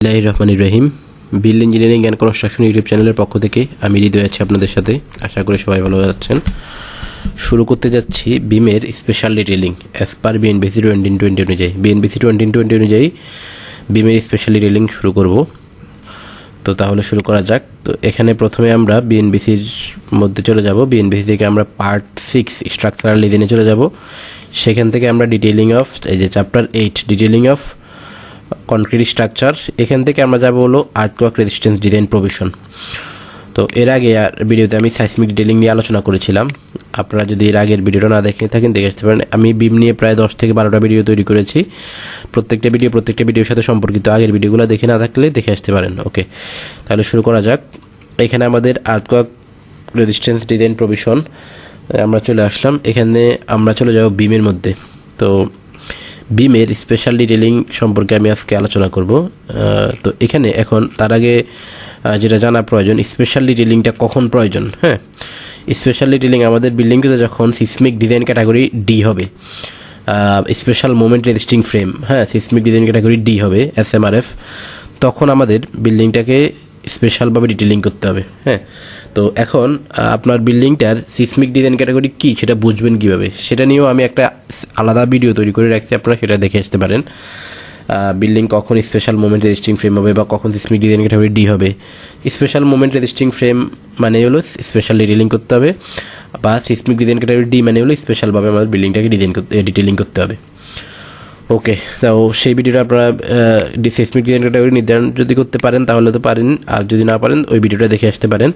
Rahim bill engineering and construction YouTube চ্যানেলের পক্ষ থেকে আমি হৃদয় আছি আপনাদের সাথে। আশা করি সবাই ভালো যাচ্ছেন। শুরু করতে যাচ্ছি বিমের special detailing as per BNBC 2020 অনুযায়ী। বিএনবিসি 2020 অনুযায়ী বিমের স্পেশাল ডিটেলিং শুরু করব। তো তাহলে শুরু করা যাক। তো এখানে প্রথমে আমরা বিএনবিসির মধ্যে চলে যাব। বিএনবিসি থেকে আমরা পার্ট 6 স্ট্রাকচারাল ডিজাইনে চলে যাব। সেখান থেকে আমরা ডিটেলিং অফ এই যে chapter 8 detailing of concrete structure, এখান থেকে আমরা যাব হলো আর্থকোয়াক রেজিস্ট্যান্স ডিজাইন প্রভিশন। তো এর আগে ভিডিওতে আমি সাইসমিক ডিটেলিং নিয়ে আলোচনা করেছিলাম। আপনারা যদি এর আগের ভিডিওটা না দেখে থাকেন দেখে আসতে পারেন। আমি বিম নিয়ে প্রায় 10 থেকে 12টা ভিডিও তৈরি করেছি। প্রত্যেকটা ভিডিওর সাথে সম্পর্কিত আগের ভিডিওগুলো দেখে না থাকলে দেখে আসতে পারেন। ওকে, তাহলে শুরু করা যাক। এখানে আমাদের আর্থকোয়াক রেজিস্ট্যান্স ডিজাইন প্রভিশন আমরা চলে আসলাম। এখানে আমরা চলে যাব বিমের মধ্যে। তো বিমের স্পেশাল ডিটেলিং সম্পর্কে আমি আজকে আলোচনা করব। তো এখানে এখন তার আগে যেটা জানা প্রয়োজন, স্পেশাল ডিটেলিংটা কখন প্রয়োজন। হ্যাঁ, স্পেশাল ডিটেলিং আমাদের বিল্ডিংটিতে যখন সিসমিক ডিজাইন ক্যাটাগরি ডি হবে, স্পেশাল মোমেন্ট রেজিস্টিং ফ্রেম, হ্যাঁ সিসমিক ডিজাইন ক্যাটাগরি ডি হবে SMRF, তখন আমাদের বিল্ডিংটাকে স্পেশালভাবে ডিটেলিং করতে হবে। হ্যাঁ, তো এখন আপনার বিল্ডিংটার সিসমিক ডিজাইন ক্যাটাগরি কী সেটা বুঝবেন কীভাবে, সেটা নিয়েও আমি একটা আলাদা ভিডিও তৈরি করে রাখছি, আপনারা সেটা দেখে আসতে পারেন। বিল্ডিং কখন স্পেশাল মোমেন্ট রেজিস্টিং ফ্রেম হবে বা কখন সিসমিক ডিজাইন ক্যাটাগরি ডি হবে। স্পেশাল মোমেন্ট রেজিস্টিং ফ্রেম মানে হলো স্পেশাল ডিটেলিং করতে হবে, বা সিসমিক ডিজাইন ক্যাটাগরি ডি মানে হলো স্পেশালভাবে আমাদের বিল্ডিংটাকে ডিটেলিং করতে হবে। ওকে, তো সেই ভিডিওটা আপনারা সিসমিক ডিজাইন ক্যাটাগরি নির্ধারণ যদি করতে পারেন তাহলে তো পারেন, আর যদি না পারেন ওই ভিডিওটা দেখে আসতে পারেন।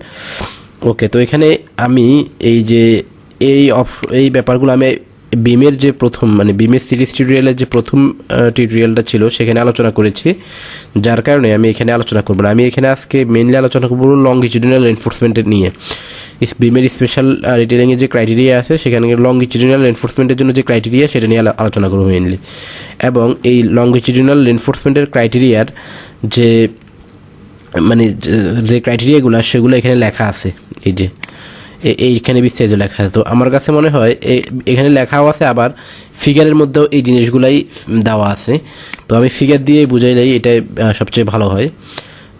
ওকে, তো এখানে আমি এই ব্যাপারগুলো আমি বিমের যে প্রথম মানে বিমের সিরিজ টিউটোরিয়ালের যে প্রথম টিউটোরিয়ালটা ছিল সেখানে আলোচনা করেছি, যার কারণে আমি এখানে আলোচনা করব না। আমি এখানে আজকে মেইনলি আলোচনা করব লংগিচুডিনাল এনফোর্সমেন্টের নিয়ে। বিমের স্পেশাল ডিটেলিংয়ের যে ক্রাইটেরিয়া আছে সেখানে লংগিচুডিনাল এনফোর্সমেন্টের জন্য যে ক্রাইটেরিয়া সেটা নিয়ে আলোচনা করব মেইনলি। এবং এই লংগিচুডিনাল এনফোর্সমেন্টের ক্রাইটেরিয়ার যে মানে যে ক্রাইটেরিয়াগুলো সেগুলো এখানে লেখা আছে, এই যে এইখানে বিস্তারিত লেখা আছে। তো আমার কাছে মনে হয় এখানে লেখাও আছে, আবার ফিগারের মধ্যেও এই জিনিসগুলাই দেওয়া আছে। তো আমি ফিগার দিয়ে বুঝাইলেই এটাই সবচেয়ে ভালো হয়।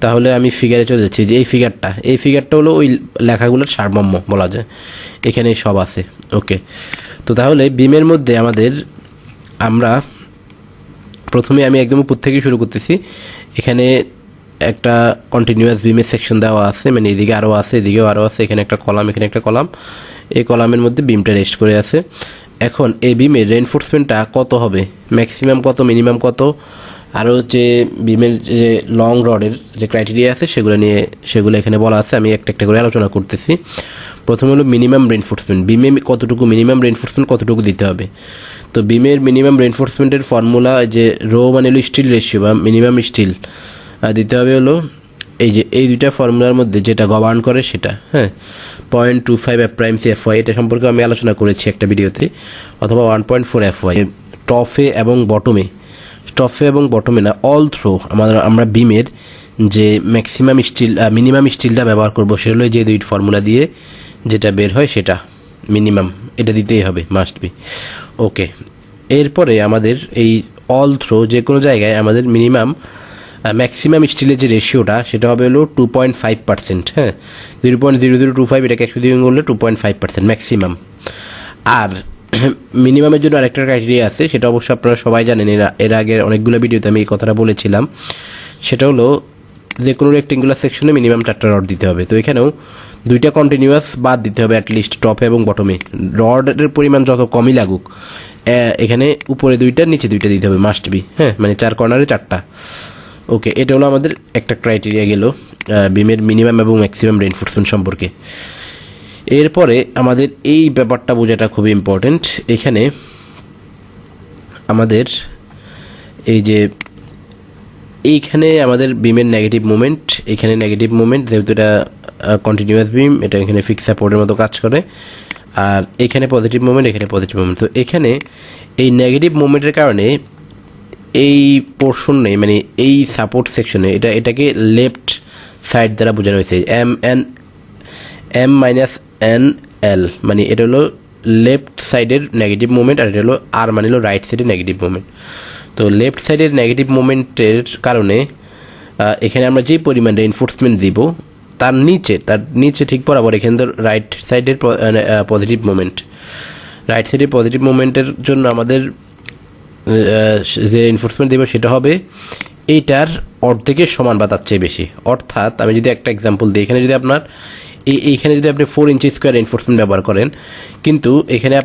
তাহলে আমি ফিগারে চলে যাচ্ছি। যে এই ফিগারটা হলো ওই লেখাগুলোর সারমর্ম বলা যায়, এখানে সব আছে। ওকে, তো তাহলে বিমের মধ্যে আমরা প্রথমে আমি একদম উপর থেকে শুরু করতেছি। এখানে একটা কন্টিনিউয়াস বিমের সেকশন দেওয়া আছে, মানে এদিকে আরও আছে, এদিকেও আরও আছে, এখানে একটা কলাম, এখানে একটা কলাম, এই কলামের মধ্যে বিমটা রেস্ট করে আছে। এখন এই বিমের রেনফোর্সমেন্টটা কত হবে, ম্যাক্সিমাম কত, মিনিমাম কত, আরও যে বিমের যে লং রডের যে ক্রাইটেরিয়া আছে সেগুলো এখানে বলা আছে। আমি একটা করে আলোচনা করতেছি। প্রথমে হলো মিনিমাম রেনফোর্সমেন্ট, বিমে কতটুকু মিনিমাম রেনফোর্সমেন্ট কতটুকু দিতে হবে। তো বিমের মিনিমাম রেনফোর্সমেন্টের ফর্মুলা যে রো মানে হলো স্টিল রেশিও বা মিনিমাম স্টিল দিতে হবে হলো এই দুইটা ফর্মুলার মধ্যে যেটা গভর্ন করে সেটা। হ্যাঁ, 0.25 F'CFy, এটা সম্পর্কে আমি আলোচনা করেছি একটা ভিডিওতে, অথবা 1.4 FY। টপে এবং বটমে না, অল থ্রো আমরা বিমের যে ম্যাক্সিমাম স্টিল মিনিমাম স্টিলটা ব্যবহার করবো, সেটা হলো যে দুই ফর্মুলা দিয়ে যেটা বের হয় সেটা মিনিমাম, এটা দিতেই হবে, মাস্ট বি। ওকে, এরপরে আমাদের এই অল থ্রো যে কোনো জায়গায় আমাদের ম্যাক্সিমাম স্টিলের যে রেশিওটা সেটা হবে হলো 2.5%। হ্যাঁ, 0.0025, এটাকে 100 দিয়ে করলে 2.5% ম্যাক্সিমাম। আর মিনিমামের জন্য আরেকটা ক্রাইটেরিয়া আছে, সেটা অবশ্য আপনারা সবাই জানেন, এর আগের অনেকগুলো ভিডিওতে আমি এই কথাটা বলেছিলাম। সেটা হলো যে কোনো রেক্টেঙ্গুলার সেকশনে মিনিমাম 4টা রড দিতে হবে। তো এখানেও 2টা কন্টিনিউয়াস বাদ দিতে হবে অ্যাটলিস্ট, টপে এবং বটমে। রডের পরিমাণ যত কমই লাগুক, এখানে উপরে 2টা নিচে 2টা দিতে হবে, মাস্ট বি। হ্যাঁ, মানে 4 কর্নারে 4টা। ওকে, এটা হলো আমাদের একটা ক্রাইটেরিয়া গেল বিমের মিনিমাম এবং ম্যাক্সিমাম রেনফোর্সমেন্ট সম্পর্কে। এরপরে আমাদের এই ব্যাপারটা বোঝাটা খুবই ইম্পর্টেন্ট। এখানে আমাদের এইখানে আমাদের বিমের নেগেটিভ মুভমেন্ট, এখানে নেগেটিভ মুভমেন্ট, যেহেতু এটা কন্টিনিউয়াস বিম, এটা এখানে ফিক্স সাপোর্টের মতো কাজ করে। আর এখানে পজিটিভ মুভমেন্ট, এখানে পজিটিভ মুভমেন্ট। তো এখানে এই নেগেটিভ মুভমেন্টের কারণে এই পোর্শনে মানে এই সাপোর্ট সেকশনে এটাকে লেফট সাইড দ্বারা বোঝানো হয়েছে, M-N-L, মানে এটা হলো লেফট সাইডের নেগেটিভ মুভমেন্ট, আর এটা হলো আর মানে হলো রাইট সাইডের নেগেটিভ মুভমেন্ট। তো লেফট সাইডের নেগেটিভ মুভমেন্টের কারণে এখানে আমরা যে পরিমাণ রেইনফোর্সমেন্ট দিব তার নিচে ঠিক বরাবর এখানে তো রাইট সাইডের পজিটিভ মোমেন্টের জন্য আমাদের যে রেইনফোর্সমেন্ট দিব সেটা হবে এইটার অর্ধেকের সমান বা তার চেয়ে বেশি। অর্থাৎ আমি যদি একটা এক্সাম্পল দিই, এখানে যদি আপনার এইখানে যদি আপনি 4 ইঞ্চি স্কোয়ার রেইনফোর্সমেন্ট ব্যবহার করেন, কিন্তু এখানে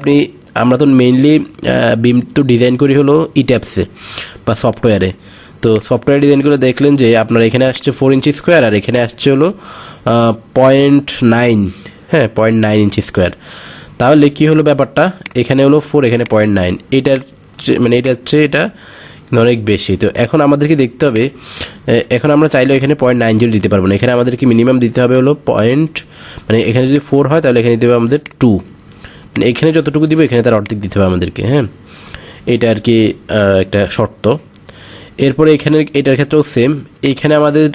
আমরা তো মেইনলি বিম তো ডিজাইন করি হলো ইট্যাপসে বা সফটওয়্যারে। তো সফটওয়্যার ডিজাইন করে দেখলেন যে আপনার এখানে আসছে 4 ইঞ্চি স্কোয়ার আর এখানে আসছে হলো 0.9, হ্যাঁ 0.9 ইঞ্চি স্কোয়ার। তাহলে কি হলো ব্যাপারটা, এখানে হলো 4, এখানে 0.9, এটার মানে এটা হচ্ছে এটা অনেক বেশি। তো এখন আমাদেরকে দেখতে হবে, এখন আমরা চাইলে এখানে 0.90 দিতে পারবো না, এখানে আমাদেরকে মিনিমাম দিতে হবে হলো মানে এখানে যদি 4 হয় তাহলে এখানে দিতে হবে আমাদের 2, মানে এখানে যতটুকু দিব এখানে তার অর্ধেক দিতে হবে আমাদেরকে। হ্যাঁ, এটা আর কি একটা শর্ত। এরপরে এখানে এটার ক্ষেত্রেও সেম, এইখানে আমাদের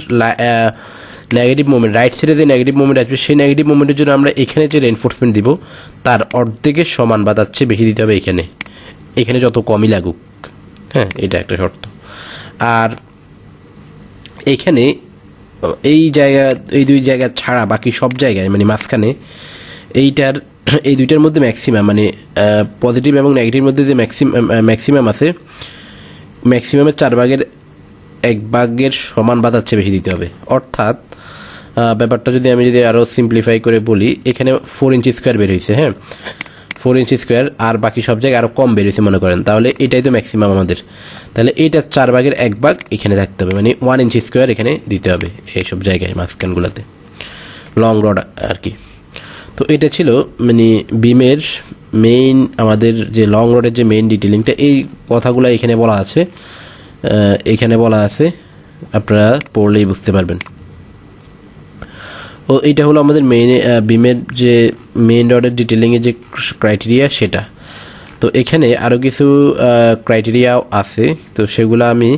নেগেটিভ মোমেন্ট, রাইট সাইডে যে নেগেটিভ মোমেন্ট আসবে সেই নেগেটিভ মোমেন্টের জন্য আমরা এখানে যে রেইনফোর্সমেন্ট দিব তার অর্ধেকের সমান বা তার চেয়ে বেশি দিতে হবে এখানে যত কমই লাগুক। হ্যাঁ, এটা একটা শর্ত। আর এইখানে এই দুই জায়গা ছাড়া বাকি সব জায়গায় মানে মাঝখানে এই দুইটার মধ্যে ম্যাক্সিমাম মানে পজিটিভ এবং নেগেটিভ মধ্যে যে ম্যাক্সিমাম আছে, ম্যাক্সিমামের 4/1 সমান বা তার চেয়ে বেশি দিতে হবে। অর্থাৎ ব্যাপারটা আমি যদি আরও সিম্পলিফাই করে বলি, এখানে 4 ইঞ্চি স্কোয়ার বের হয়েছে, হ্যাঁ 4 ইঞ্চি স্কোয়ার, আর বাকি সব জায়গায় আরও কম বের হয়েছে মনে করেন, তাহলে এটাই তো ম্যাক্সিমাম আমাদের। তাহলে এইটা 4/1 এখানে থাকতে হবে, মানে 1 ইঞ্চি স্কোয়ার এখানে দিতে হবে এইসব জায়গায় মাঝখানগুলোতে, লং রড আর কি। তো এটা ছিল মানে বিমের মেইন, আমাদের যে লং রডের যে মেইন ডিটেলিংটা, এই কথাগুলো এখানে বলা আছে, আপনারা পড়লেই বুঝতে পারবেন। ও এইটা হলো আমাদের বিমের যে মেইন রডের ডিটেলিংয়ের যে ক্রাইটেরিয়া সেটা। তো এখানে আরও কিছু ক্রাইটেরিয়াও আছে, তো সেগুলো আমি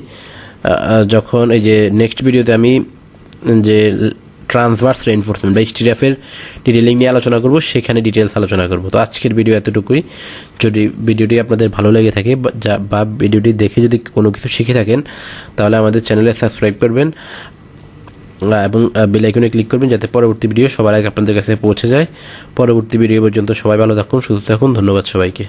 যখন এই যে নেক্সট ভিডিওতে আমি যে ট্রান্সভার্স রেইনফোর্সমেন্ট বা SMRF-এর ডিটেলিং নিয়ে আলোচনা করব, সেখানে ডিটেলস আলোচনা করব। তো আজকের ভিডিও এতটুকুই। যদি ভিডিওটি আপনাদের ভালো লেগে থাকে বা ভিডিওটি দেখে যদি কোনো কিছু শিখে থাকেন, তাহলে আমাদের চ্যানেলে সাবস্ক্রাইব করবেন এবং বেল আইকনে ক্লিক করবেন যাতে পরবর্তী ভিডিও সবার আগে আপনাদের কাছে পৌঁছে যায়। পরবর্তী ভিডিও পর্যন্ত সবাই ভালো থাকুন, সুস্থ থাকুন। ধন্যবাদ সবাইকে।